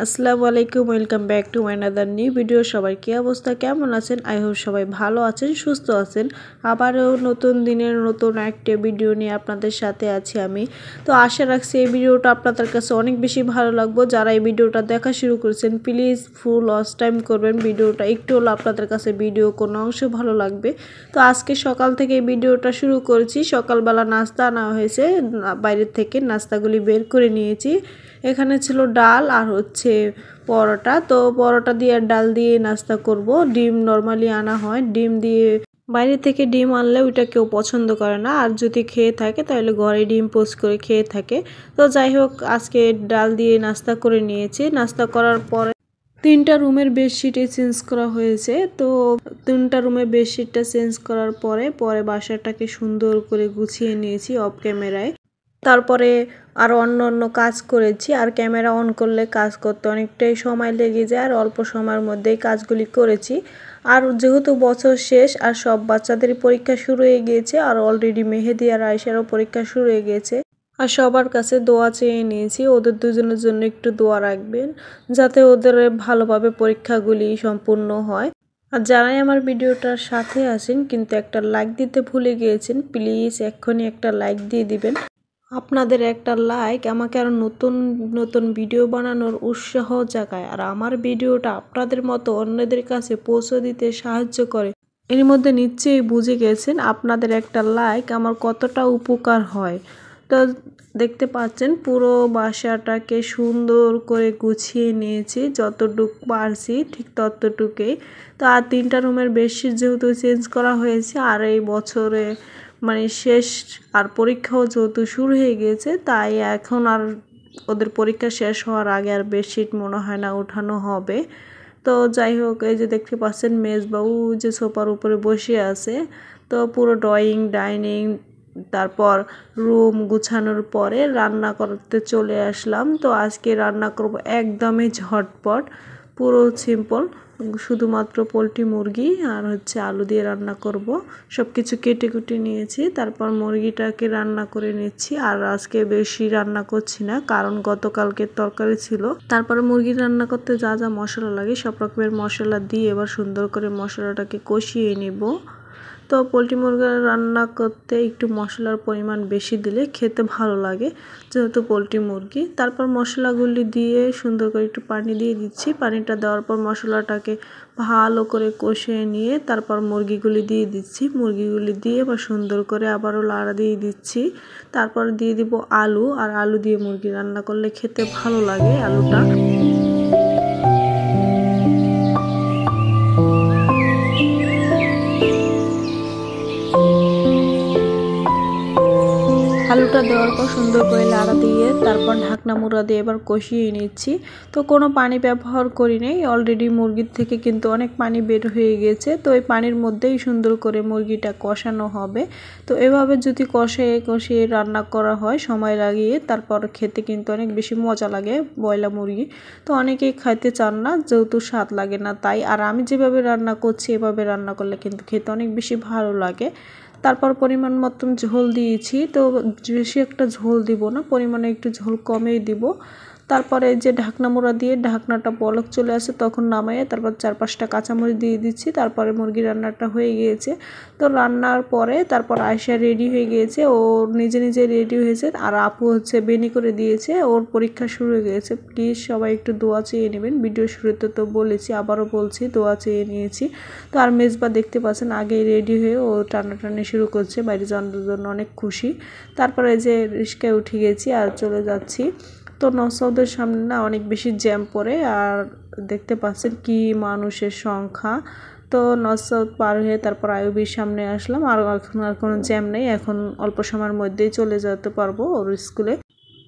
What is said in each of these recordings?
আসসালামু আলাইকুম, welcome back to my another new video. সবাই কি অবস্থা, কেমন আছেন? আই হোপ সবাই ভালো আছেন, সুস্থ আছেন। আবারও নতুন দিনের নতুন একটা ভিডিও নিয়ে আপনাদের সাথে আছি আমি। তো আশা রাখছি এই ভিডিওটা আপনাদের কাছে অনেক বেশি ভালো লাগবে। যারা এই ভিডিওটা দেখা শুরু করেছেন প্লিজ ফুল ওয়াচ টাইম করবেন। ভিডিওটা একটু হলো আপনাদের কাছে ভিডিও কোনো অংশ ভালো লাগবে। তো আজকে সকাল থেকে এই ভিডিওটা শুরু করেছি। সকালবেলা নাস্তা আনা হয়েছে বাইরের থেকে, নাস্তাগুলি বের করে নিয়েছি। এখানে ছিল ডাল আর হচ্ছে পরোটা। তো পরোটা দিয়ে আর ডাল দিয়ে নাস্তা করব। ডিম নরমালি আনা হয়, ডিম দিয়ে বাইরে থেকে ডিম আনলে ওইটা কেউ পছন্দ করে না, আর যদি খেয়ে থাকে তাহলে ঘরে ডিম পোস্ট করে খেয়ে থাকে। তো যাই হোক, আজকে ডাল দিয়ে নাস্তা করে নিয়েছি। নাস্তা করার পরে 3টা রুমের বেডশিটে চেঞ্জ করা হয়েছে। তো 3টা রুমের বেডশিটটা চেঞ্জ করার পরে বাসাটাকে সুন্দর করে গুছিয়ে নিয়েছি অফ ক্যামেরায়। তারপরে আরও অন্য কাজ করেছি। আর ক্যামেরা অন করলে কাজ করতে অনেকটাই সময় লেগে যায়, আর অল্প সময়ের মধ্যেই কাজগুলি করেছি। আর যেহেতু বছর শেষ আর সব বাচ্চাদের পরীক্ষা শুরু হয়ে গিয়েছে, আর অলরেডি মেহেদি আর আয়েশারও পরীক্ষা শুরু হয়ে গিয়েছে। আর সবার কাছে দোয়া চেয়ে নিয়েছি, ওদের দুজনের জন্য একটু দোয়া রাখবেন যাতে ওদের ভালোভাবে পরীক্ষাগুলি সম্পূর্ণ হয়। আর যারাই আমার ভিডিওটার সাথে আছেন কিন্তু একটা লাইক দিতে ভুলে গিয়েছেন, প্লিজ এক্ষুনি একটা লাইক দিয়ে দিবেন। আপনাদের একটা লাইক আমাকে আরও নতুন নতুন ভিডিও বানানোর উৎসাহ জাগায়, আর আমার ভিডিওটা আপনাদের মতো অন্যদের কাছে পৌঁছে দিতে সাহায্য করে। এর মধ্যে নিশ্চয়ই বুঝে গেছেন আপনাদের একটা লাইক আমার কতটা উপকার হয়। তো দেখতে পাচ্ছেন পুরো বাসাটাকে সুন্দর করে গুছিয়ে নিয়েছি, যতটুকু পারছি ঠিক ততটুকুই। তো আর 3টা রুমের বেডশিট যেহেতু চেঞ্জ করা হয়েছে, আর এই বছরে মানে শেষ, আর পরীক্ষাও যেহেতু শুরু হয়ে গিয়েছে, তাই এখন আর ওদের পরীক্ষা শেষ হওয়ার আগে আর বেডশিট মনে হয় না ওঠানো হবে। তো যাই হোক, এই যে দেখতে পাচ্ছেন মেজবাবু যে সোফার উপরে বসে আছে। তো পুরো ড্রয়িং ডাইনিং তারপর রুম গুছানোর পরে রান্না করতে চলে আসলাম। তো আজকে রান্না করব একদমই ঝটপট, পুরো সিম্পল, শুধুমাত্র পোলট্রি মুরগি আর হচ্ছে আলু দিয়ে রান্না করব। সব কিছু কেটে কুটে নিয়েছি, তারপর মুরগিটাকে রান্না করে নিচ্ছি। আর আজকে বেশি রান্না করছি না, কারণ গতকালকের তরকারি ছিল। তারপরে মুরগি রান্না করতে যা যা মশলা লাগে সব রকমের মশলা দিয়ে এবার সুন্দর করে মশলাটাকে কষিয়ে নিব। তো পোলট্রি মুরগি রান্না করতে একটু মশলার পরিমাণ বেশি দিলে খেতে ভালো লাগে, যেহেতু পোলট্রি মুরগি। তারপর মশলাগুলি দিয়ে সুন্দর করে একটু পানি দিয়ে দিচ্ছি। পানিটা দেওয়ার পর মশলাটাকে ভালো করে কষিয়ে নিয়ে তারপর মুরগিগুলি দিয়ে দিচ্ছি। মুরগিগুলি দিয়ে এবার সুন্দর করে আবারও লাড়া দিয়ে দিচ্ছি। তারপর দিয়ে দিব আলু, আর আলু দিয়ে মুরগি রান্না করলে খেতে ভালো লাগে আলুটা। আলুটা দেওয়ার পর সুন্দর করে লাড়া দিয়ে তারপর ঢাকনা মুড়া দিয়ে এবার কষিয়ে নিচ্ছি। তো কোনো পানি ব্যবহার করি নাই, অলরেডি মুরগির থেকে কিন্তু অনেক পানি বের হয়ে গেছে। তো এই পানির মধ্যেই সুন্দর করে মুরগিটা কষানো হবে। তো এভাবে যদি কষিয়ে রান্না করা হয় সময় লাগিয়ে, তারপর খেতে কিন্তু অনেক বেশি মজা লাগে ব্রয়লার মুরগি। তো অনেকেই খাইতে চান না, যেহেতু স্বাদ লাগে না তাই। আর আমি যেভাবে রান্না করছি এভাবে রান্না করলে কিন্তু খেতে অনেক বেশি ভালো লাগে। তারপর পরিমাণ মতন ঝোল দিয়েছি। তো বেশি একটা ঝোল দিব না, পরিমাণে একটু ঝোল কমেই দিব। তারপরে যে ঢাকনা মোড়া দিয়ে ঢাকনাটা বলক চলে আসে তখন নামাইয়ে তারপর 4-5টা কাঁচামরিচ দিয়ে দিচ্ছি। তারপরে মুরগি রান্নাটা হয়ে গিয়েছে। তো রান্নার পরে তারপর আয়েশা রেডি হয়ে গিয়েছে, ও নিজে রেডি হয়েছে। আর আপু হচ্ছে বেনি করে দিয়েছে, ওর পরীক্ষা শুরু হয়ে গিয়েছে। প্লিজ সবাই একটু দোয়া চেয়ে নেবেন। ভিডিও শুরুতে তো বলেছি, আবারও বলছি, দোয়া চেয়ে নিয়েছি। তো আর মেজবা দেখতে পাচ্ছেন আগেই রেডি হয়ে ও টানাটানি শুরু করছে, বাইরে যাওয়ার জন্য অনেক খুশি। তারপরে যে রিস্কায় উঠে গেছি আর চলে যাচ্ছি। তো নসৌদের সামনে না অনেক বেশি জ্যাম পড়ে, আর দেখতে পাচ্ছেন কি মানুষের সংখ্যা। তো নসৌদ পার হয়ে তারপর আইয়ুবির সামনে আসলাম। আর এখন আর কোনো জ্যাম নেই, এখন অল্প সময়ের মধ্যেই চলে যেতে পারবো ওর স্কুলে।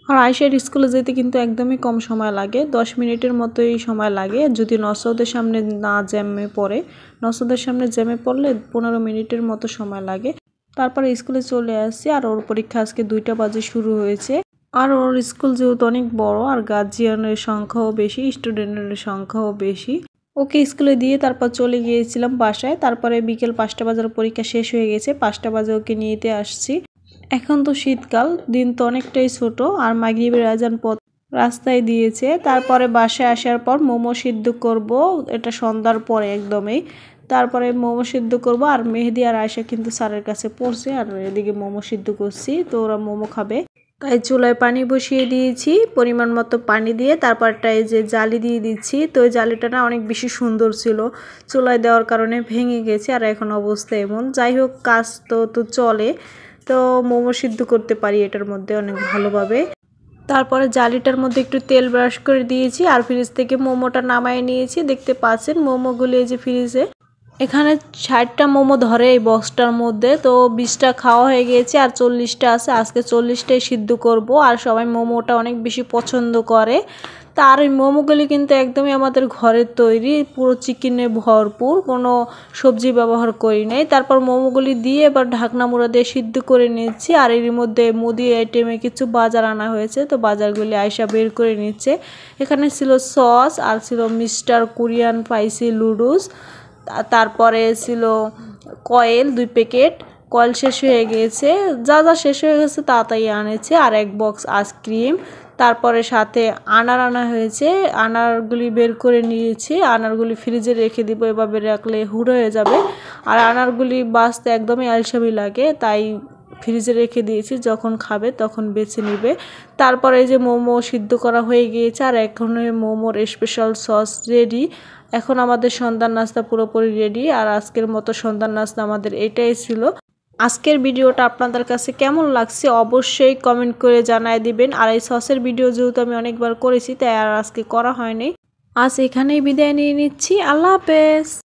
আর আয়েশার স্কুলে যেতে কিন্তু একদমই কম সময় লাগে, 10 মিনিটের মতোই সময় লাগে যদি নসৌদের সামনে না জ্যামে পড়ে। নসৌদের সামনে জ্যামে পড়লে 15 মিনিটের মতো সময় লাগে। তারপরে স্কুলে চলে আসছি। আর ওর পরীক্ষা আজকে 2টা বাজে শুরু হয়েছে। আর ওর স্কুল যেহেতু অনেক বড়, আর গার্জিয়ানের সংখ্যাও বেশি, স্টুডেন্টের সংখ্যাও বেশি। ওকে স্কুলে দিয়ে তারপর চলে গিয়েছিলাম বাসায়। তারপরে বিকেল 5টা বাজার পরীক্ষা শেষ হয়ে গেছে, 5টা বাজে ওকে নিতে আসছি। এখন তো শীতকাল, দিন তো অনেকটাই ছোট, আর মাগরিবের আজান পর রাস্তায় দিয়েছে। তারপরে বাসায় আসার পর মোমো সিদ্ধ করব, এটা সন্ধ্যার পরে একদমই। তারপরে মোমো সিদ্ধ করব, আর মেহেদি আর আয়শা কিন্তু স্যারের কাছে পড়ছে, আর এদিকে মোমো সিদ্ধ করছি, তো ওরা মোমো খাবে। তাই চুলায় পানি বসিয়ে দিয়েছি, পরিমাণ মতো পানি দিয়ে তারপরটা এই যে জালি দিয়ে দিচ্ছি। তো ওই জালিটা না অনেক বেশি সুন্দর ছিল, চুলায় দেওয়ার কারণে ভেঙে গেছে, আর এখন অবস্থা এমন। যাই হোক, কাজ তো চলে, তো মোমো সিদ্ধ করতে পারি এটার মধ্যে অনেক ভালোভাবে। তারপরে জালিটার মধ্যে একটু তেল ব্রাশ করে দিয়েছি, আর ফ্রিজ থেকে মোমোটা নামায় নিয়েছি। দেখতে পাচ্ছেন মোমোগুলি এই যে ফ্রিজে, এখানে 60টা মোমো ধরে এই বক্সটার মধ্যে। তো 20টা খাওয়া হয়ে গিয়েছে, আর 40টা আছে। আজকে 40টাই সিদ্ধ করব, আর সবাই মোমোটা অনেক বেশি পছন্দ করে। তার ওই মোমোগুলি কিন্তু একদমই আমাদের ঘরের তৈরি, পুরো চিকেনে ভরপুর, কোনো সবজি ব্যবহার করি নাই। তারপর মোমোগুলি দিয়ে এবার ঢাকনা মুড়া দিয়ে সিদ্ধ করে নিচ্ছি। আর এর মধ্যে মুদি আইটেমে কিছু বাজার আনা হয়েছে, তো বাজারগুলি আয়শা বের করে নিচ্ছে। এখানে ছিল সস, আর ছিল মিস্টার কোরিয়ান স্পাইসি নুডলস, তারপরে ছিল কয়েল 2 প্যাকেট। কয়েল শেষ হয়ে গিয়েছে, যা যা শেষ হয়ে গেছে তাড়াতাড়ি আনেছে, আর 1 বক্স আইসক্রিম। তারপরে সাথে আনার আনা হয়েছে, আনারগুলি বের করে নিয়েছি। আনারগুলি ফ্রিজে রেখে দিব, এভাবে রাখলে হুড় হয়ে যাবে, আর আনারগুলি বাছতে একদমই আলসামি লাগে, তাই ফ্রিজে রেখে দিয়েছি, যখন খাবে তখন বেছে নিবে। তারপরে এই যে মোমো সিদ্ধ করা হয়ে গিয়েছে, আর এখন মোমোর স্পেশাল সস রেডি। এখন আমাদের সন্ধ্যার নাস্তা পুরোপুরি রেডি, আর আজকের মতো সন্ধ্যার নাস্তা আমাদের এটাই ছিল। আজকের ভিডিওটা আপনাদের কাছে কেমন লাগছে অবশ্যই কমেন্ট করে জানায় দিবেন। আর এই সসের ভিডিও যেহেতু আমি অনেকবার করেছি, তাই আর আজকে করা হয়নি। আজ এখানেই বিদায় নিয়ে নিচ্ছি। আল্লাহ হাফেজ।